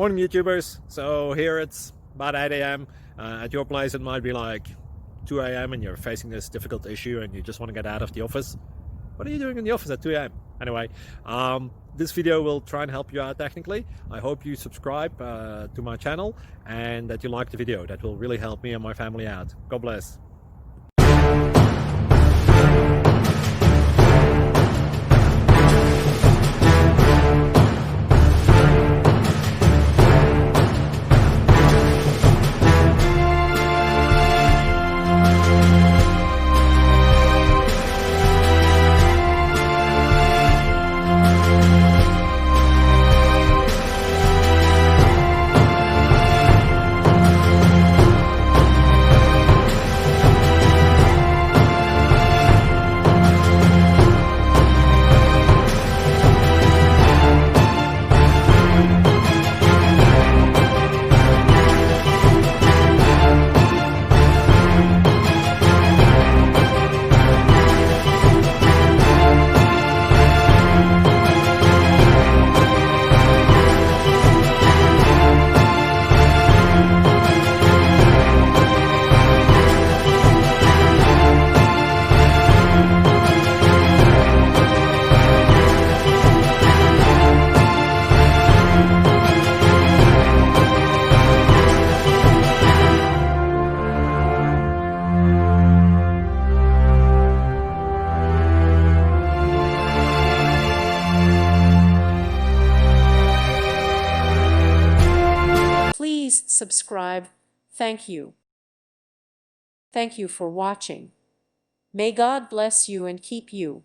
Morning, YouTubers. So here it's about 8 a.m. At your place, it might be like 2 a.m. and you're facing this difficult issue and you just want to get out of the office. What are you doing in the office at 2 a.m.? Anyway, this video will try and help you out technically. I hope you subscribe to my channel and that you like the video. That will really help me and my family out. God bless. Please subscribe. Thank you. Thank you for watching. May God bless you and keep you.